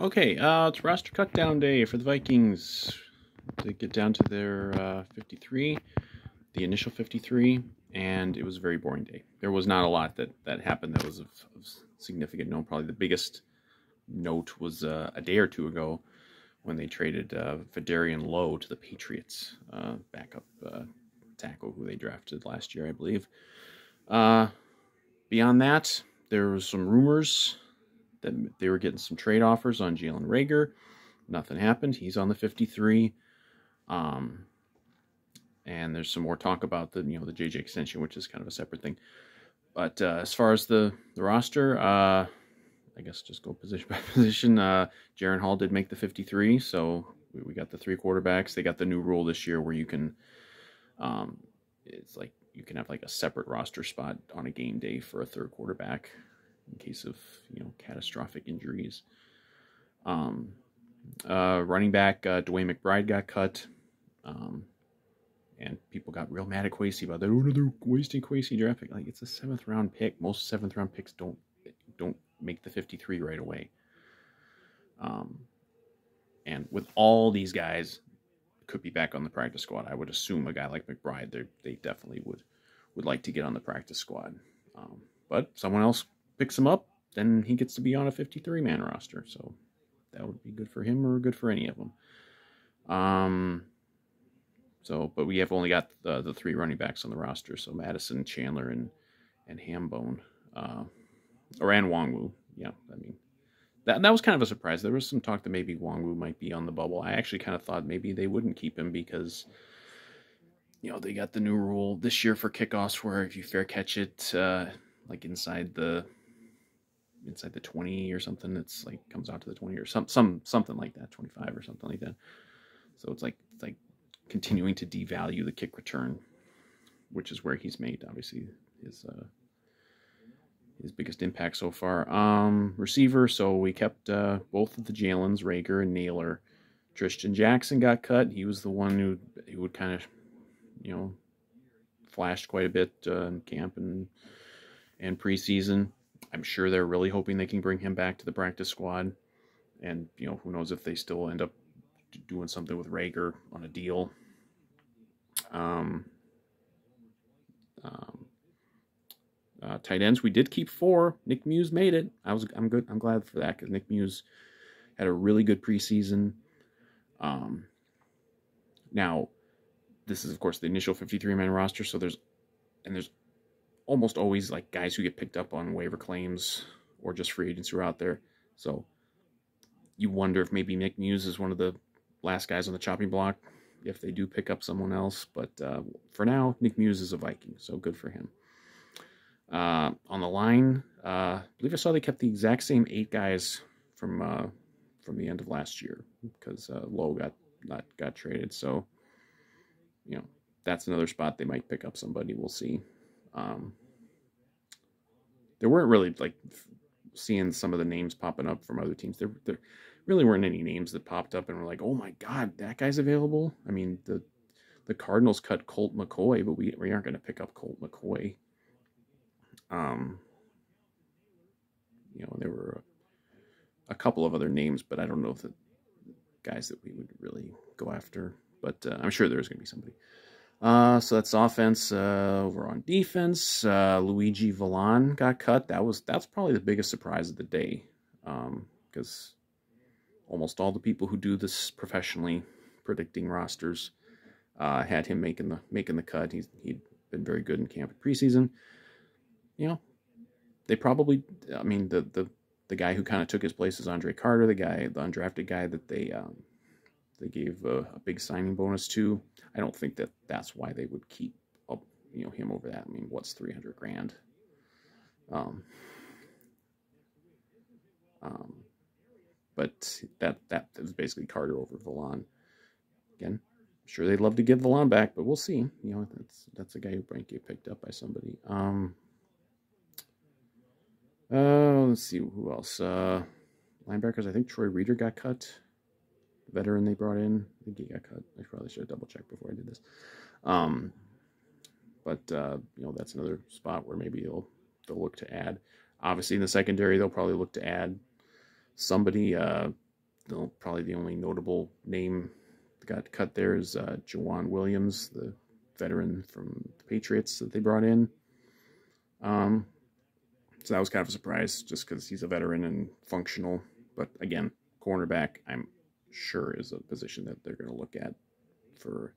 Okay, it's roster cut down day for the Vikings to get down to their 53, the initial 53, and it was a very boring day. There was not a lot that happened that was of significant note. Probably the biggest note was a day or two ago when they traded Fedarian Lowe to the Patriots, backup tackle who they drafted last year, I believe. Beyond that, there was some rumors that they were getting some trade offers on Jalen Reagor. Nothing happened. He's on the 53. And there's some more talk about the JJ extension, which is kind of a separate thing. But as far as the roster, I guess just go position by position. Jaren Hall did make the 53, so we got the 3 quarterbacks. They got the new rule this year where you can, it's like you can have like a separate roster spot on a game day for a third quarterback in case of catastrophic injuries. Running back Dwayne McBride got cut, and people got real mad at Kwesi about that. Oh no, they're wasting Kwesi draft pick. Like, it's a 7th round pick. Most 7th round picks don't make the 53 right away. And with all these guys could be back on the practice squad, I would assume a guy like McBride, they definitely would like to get on the practice squad. But someone else picks him up, then he gets to be on a 53-man roster. So that would be good for him or good for any of them. But we have only got the 3 running backs on the roster. So Madison, Chandler, and Hambone, or Nwangwu. Yeah, I mean, that was kind of a surprise. There was some talk that maybe Nwangwu might be on the bubble. I actually kind of thought maybe they wouldn't keep him because they got the new rule this year for kickoffs where if you fair catch it like inside the 20 or something, it's like comes out to the 20 or something like that, 25 or something like that. So it's like continuing to devalue the kick return, which is where he's made obviously his biggest impact so far. Receiver, so we kept both of the Jalen's, Reagor and Naylor. Tristan Jackson got cut. He was the one who would kind of flashed quite a bit in camp and preseason. I'm sure they're really hoping they can bring him back to the practice squad. And, who knows if they still end up doing something with Reagor on a deal. Tight ends, we did keep 4. Nick Muse made it. I'm good. I'm glad for that because Nick Muse had a really good preseason. Now, this is of course the initial 53-man roster, so there's almost always like guys who get picked up on waiver claims or just free agents who are out there. So you wonder if maybe Nick Muse is one of the last guys on the chopping block if they do pick up someone else. But for now, Nick Muse is a Viking, so good for him. On the line, I believe I saw they kept the exact same 8 guys from the end of last year because Lowe got traded. So that's another spot they might pick up somebody. We'll see. There weren't really like seeing some of the names popping up from other teams. There really weren't any names that popped up and were like, oh my God, that guy's available. I mean, the Cardinals cut Colt McCoy, but we aren't going to pick up Colt McCoy. There were a couple of other names, but I don't know if the guys that we would really go after. But I'm sure there's going to be somebody. So that's offense. Over on defense, Luigi Villan got cut. That's probably the biggest surprise of the day, because almost all the people who do this professionally, predicting rosters, had him making the cut. He'd been very good in camp and preseason. They probably, I mean, the guy who kind of took his place is Andre Carter, the undrafted guy that they gave a big signing bonus to. I don't think that's why they would keep up, him over that. I mean, what's $300,000? But that was basically Carter over Villan. Again, I'm sure they'd love to get Villan back, but we'll see. That's a guy who might get picked up by somebody. Let's see who else. Linebackers, I think Troy Reader got cut. Veteran they brought in, I think he got cut. I probably should have double checked before I did this. But that's another spot where maybe they'll look to add. Obviously, in the secondary, they'll probably look to add somebody. probably the only notable name that got cut there is Jawan Williams, the veteran from the Patriots that they brought in. So that was kind of a surprise, just because he's a veteran and functional. But again, cornerback, I'm sure is a position that they're going to look at for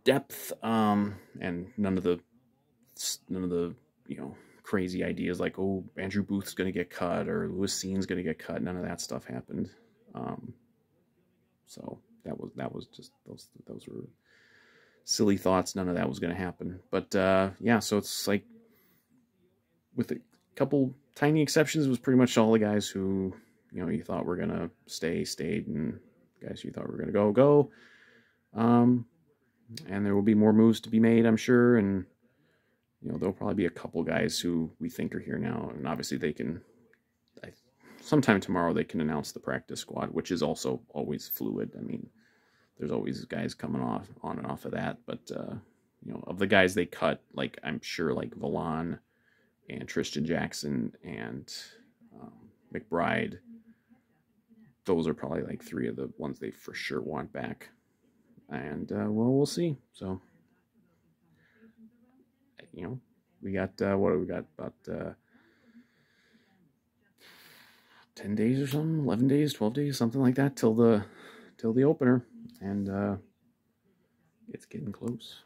depth, and none of the crazy ideas like, oh, Andrew Booth's going to get cut or Lewis Seen's going to get cut. None of that stuff happened. So that was just those were silly thoughts. None of that was going to happen. But yeah, so it's like, with a couple tiny exceptions, it was pretty much all the guys who you thought were going to stayed, and guys you thought were going to go. And there will be more moves to be made, I'm sure, and there'll probably be a couple guys who we think are here now, and obviously they can, sometime tomorrow they can announce the practice squad, which is also always fluid. I mean, there's always guys coming on and off of that, but of the guys they cut, like I'm sure like Valon and Tristan Jackson and McBride, those are probably like three of the ones they for sure want back. And well, we'll see. So we got what do we got, about 10 days or something, 11 days, 12 days, something like that, till the opener, and it's getting close.